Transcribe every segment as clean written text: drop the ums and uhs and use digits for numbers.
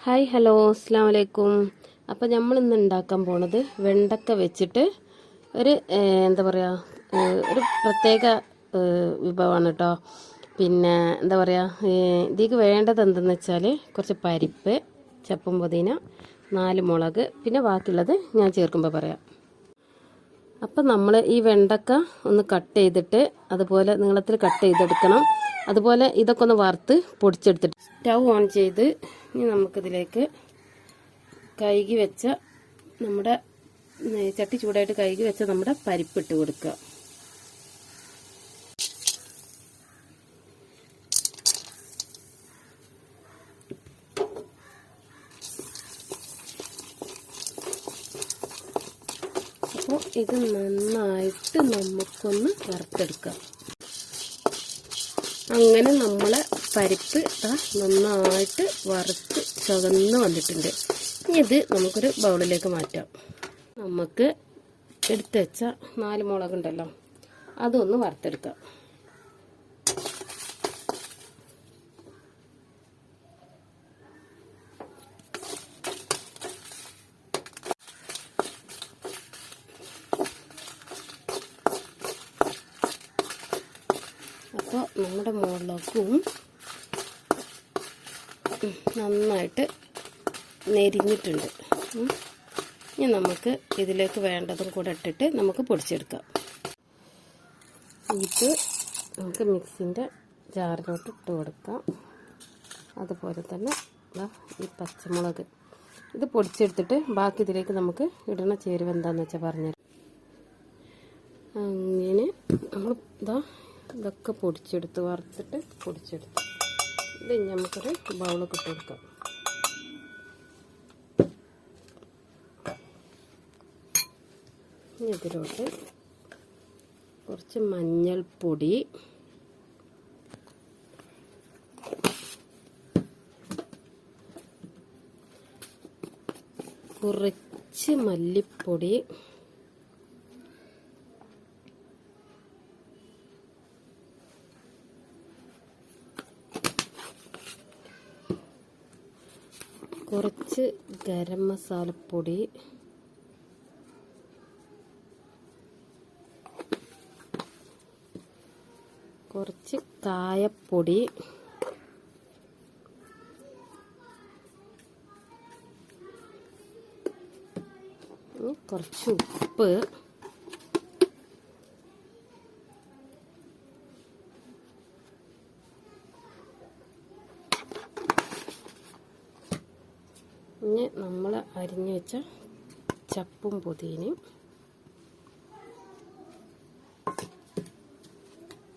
Hi hello അസ്സാം വലൈക്കും. അപ്പോൾ നമ്മൾ ഇന്ന് ഉണ്ടാക്കാൻ പോണത് വെണ്ടക്ക വെച്ചിട്ട് ഒരു എന്താ പറയുക ഒരു പ്രത്യേക വിഭവമാണ് കേട്ടോ. പിന്നെ എന്താ പറയുക, ഇതിലേക്ക് വേണ്ടത് എന്തെന്ന് വെച്ചാൽ കുറച്ച് പരിപ്പ്, ചപ്പും പുതിന, 4 മുളക്, പിന്നെ ബാക്കിയുള്ളത് ഞാൻ ചേർക്കുമ്പോൾ പറയാം. അപ്പം നമ്മൾ ഈ വെണ്ടക്ക ഒന്ന് കട്ട് ചെയ്തിട്ട് അതുപോലെ നീളത്തിൽ കട്ട് ചെയ്തെടുക്കണം. അതുപോലെ ഇതൊക്കെ ഒന്ന് വറുത്ത് പൊടിച്ചെടുത്തിട്ട് സ്റ്റൗ ഓൺ ചെയ്ത് ഇനി നമുക്കിതിലേക്ക് കഴുകി വെച്ച നമ്മുടെ ചട്ടി ചൂടായിട്ട് കഴുകി വെച്ച നമ്മുടെ പരിപ്പിട്ട് കൊടുക്കുക. അപ്പോൾ ഇത് നന്നായിട്ട് നമുക്കൊന്ന് വറുത്തെടുക്കാം. അങ്ങനെ നമ്മളെ പരിപ്പ് നന്നായിട്ട് വറുത്ത് ചുവന്ന് വന്നിട്ടുണ്ട്. ഇനി ഇത് നമുക്കൊരു ബൗളിലേക്ക് മാറ്റാം. നമുക്ക് എടുത്ത് വെച്ച 4 മുളകുണ്ടല്ലോ, അതൊന്ന് വറുത്തെടുക്കാം. അപ്പോൾ നമ്മുടെ മുളകും നന്നായിട്ട് നെരിഞ്ഞിട്ടുണ്ട്. ഇനി നമുക്ക് ഇതിലേക്ക് വേണ്ടതും കൂടെ ഇട്ടിട്ട് നമുക്ക് പൊടിച്ചെടുക്കാം. ഇത് നമുക്ക് മിക്സിൻ്റെ ജാറിലോട്ട് ഇട്ട് കൊടുക്കാം. അതുപോലെ തന്നെ ഈ പച്ചമുളക് ഇത് പൊടിച്ചെടുത്തിട്ട് ബാക്കി ഇതിലേക്ക് നമുക്ക് ഇടുന്ന ചേരുവ എന്താണെന്ന് വെച്ചാൽ പറഞ്ഞുതരാം. അങ്ങനെ നമ്മൾ ഇതൊക്കെ പൊടിച്ചെടുത്ത് വറുത്തിട്ട് പൊടിച്ചെടുത്ത് ഇത് നമുക്കൊരു ബൗളൊക്കെ ഇട്ട് കൊടുക്കാം. ഇതിലോട്ട് കുറച്ച് മഞ്ഞൾപ്പൊടി, കുറച്ച് മല്ലിപ്പൊടി, കുറച്ച് ഗരം മസാലപ്പൊടി, കുറച്ച് കായപ്പൊടി, കുറച്ച് ഉപ്പ്, ഇനി നമ്മൾ അരിഞ്ഞു വെച്ച ചപ്പും പുതിനയും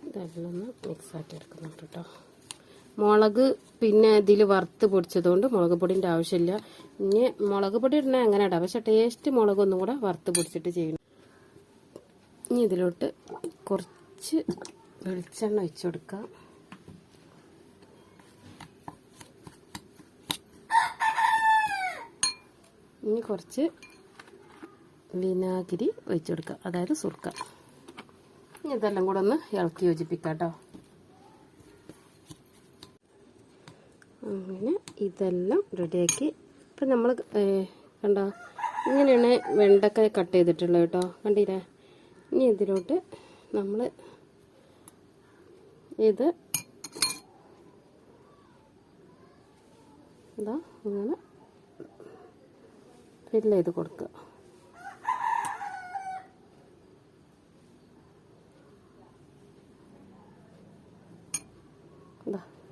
ഇതെല്ലാം ഒന്ന് മിക്സാക്കി എടുക്കുന്നുണ്ട് കേട്ടോ. മുളക് പിന്നെ ഇതിൽ വറുത്ത് പൊടിച്ചതുകൊണ്ട് മുളക് പൊടിൻ്റെ ആവശ്യമില്ല. ഇനി മുളക് പൊടി ഇടണേ അങ്ങനെ ഇടാം, പക്ഷെ ടേസ്റ്റ് മുളകൊന്നും കൂടെ വറുത്ത് പൊടിച്ചിട്ട് ചെയ്യണം. ഇനി ഇതിലോട്ട് കുറച്ച് വെളിച്ചെണ്ണ ഒഴിച്ചു കൊടുക്കാം. ഇനി കുറച്ച് വിനാഗിരി ഒഴിച്ചു കൊടുക്കുക, അതായത് സുർക്ക. ഇനി ഇതെല്ലാം കൂടെ ഒന്ന് ഇളക്കി യോജിപ്പിക്കാം കേട്ടോ. അങ്ങനെ ഇതെല്ലാം റെഡിയാക്കി ഇപ്പം നമ്മൾ കണ്ടോ, ഇങ്ങനെയാണ് വെണ്ടക്ക കട്ട് ചെയ്തിട്ടുള്ളത് കേട്ടോ, കണ്ടില്ലേ. ഇനി ഇതിലോട്ട് നമ്മൾ ഇത് ഇങ്ങനെ ഫില്ല് ചെയ്ത് കൊടുക്കുക.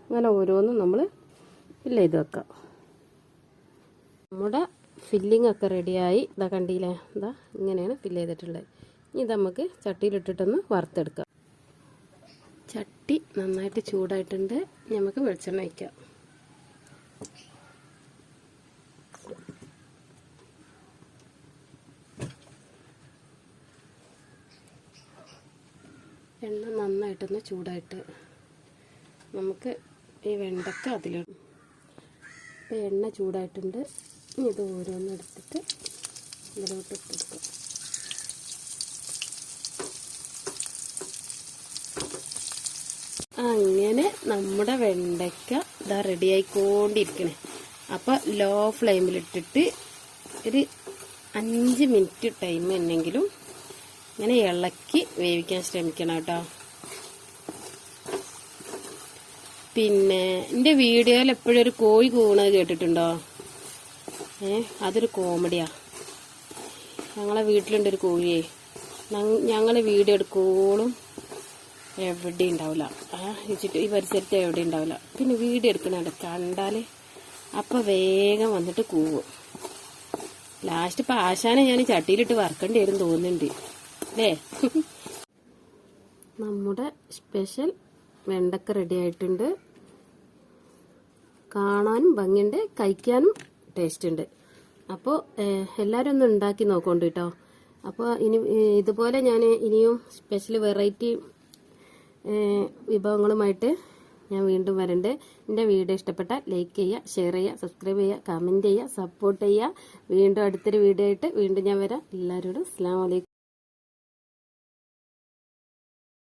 അങ്ങനെ ഓരോന്നും നമ്മൾ ഫില്ല് ചെയ്ത് വെക്കാം. നമ്മുടെ ഫില്ലിംഗ് ഒക്കെ റെഡിയായി. കണ്ടില്ലേ, ഇങ്ങനെയാണ് ഫില്ല് ചെയ്തിട്ടുള്ളത്. ഇനി ഇത് നമുക്ക് ചട്ടിയിലിട്ടിട്ടൊന്ന് വറുത്തെടുക്കാം. ചട്ടി നന്നായിട്ട് ചൂടായിട്ടുണ്ട്. നമുക്ക് വെളിച്ചെണ്ണ ഒഴിക്കാം. എണ്ണ നന്നായിട്ടൊന്ന് ചൂടായിട്ട് നമുക്ക് ഈ വെണ്ടക്ക അതിലിടും. ഇപ്പോൾ എണ്ണ ചൂടായിട്ടുണ്ട്. ഇത് ഓരോന്നും എടുത്തിട്ട് ഇതിലോട്ട് ഇട്ടെടുക്കാം. അങ്ങനെ നമ്മുടെ വെണ്ടയ്ക്ക ഇതാ റെഡി ആയിക്കൊണ്ടിരിക്കണേ. അപ്പോൾ ലോ ഫ്ലെയിമിലിട്ടിട്ട് ഒരു 5 മിനിറ്റ് ടൈം എന്നെങ്കിലും ഇങ്ങനെ ഇളക്കി വേവിക്കാൻ ശ്രമിക്കണം കേട്ടോ. പിന്നെ എൻ്റെ വീഡിയോയിൽ എപ്പോഴും ഒരു കോഴി കൂണത് കേട്ടിട്ടുണ്ടോ? അതൊരു കോമഡിയാ. ഞങ്ങളെ വീട്ടിലുണ്ടൊരു കോഴിയെ, ഞങ്ങൾ വീഡിയോ എടുക്കോളും എവിടെ ഉണ്ടാവില്ല, ഈ പരിസരത്ത് എവിടെ ഉണ്ടാവില്ല. പിന്നെ വീഡിയോ എടുക്കണ കണ്ടാൽ അപ്പം വേഗം വന്നിട്ട് കൂവും. ലാസ്റ്റ് ഇപ്പം ആശാനെ ഞാൻ ചട്ടിയിലിട്ട് വറക്കേണ്ടി വരും തോന്നുന്നുണ്ട് അല്ലേ. നമ്മുടെ സ്പെഷ്യൽ വെണ്ടക്ക റെഡി ആയിട്ടുണ്ട്. കാണാനും ഭംഗിയുണ്ട്, കഴിക്കാനും ടേസ്റ്റ് ഉണ്ട്. അപ്പോൾ എല്ലാവരും ഒന്ന് ഉണ്ടാക്കി നോക്കോണ്ട് കേട്ടോ. അപ്പോൾ ഇനി ഇതുപോലെ ഞാൻ ഇനിയും സ്പെഷ്യൽ വെറൈറ്റി വിഭവങ്ങളുമായിട്ട് ഞാൻ വീണ്ടും വരണ്ട്. എൻ്റെ വീഡിയോ ഇഷ്ടപ്പെട്ടാൽ ലൈക്ക് ചെയ്യുക, ഷെയർ ചെയ്യുക, സബ്സ്ക്രൈബ് ചെയ്യുക, കമൻറ്റ് ചെയ്യുക, സപ്പോർട്ട് ചെയ്യുക. വീണ്ടും അടുത്തൊരു വീഡിയോ ആയിട്ട് വീണ്ടും ഞാൻ വരാം. എല്ലാവരോടും അസ്സലാമു അലൈക്കും.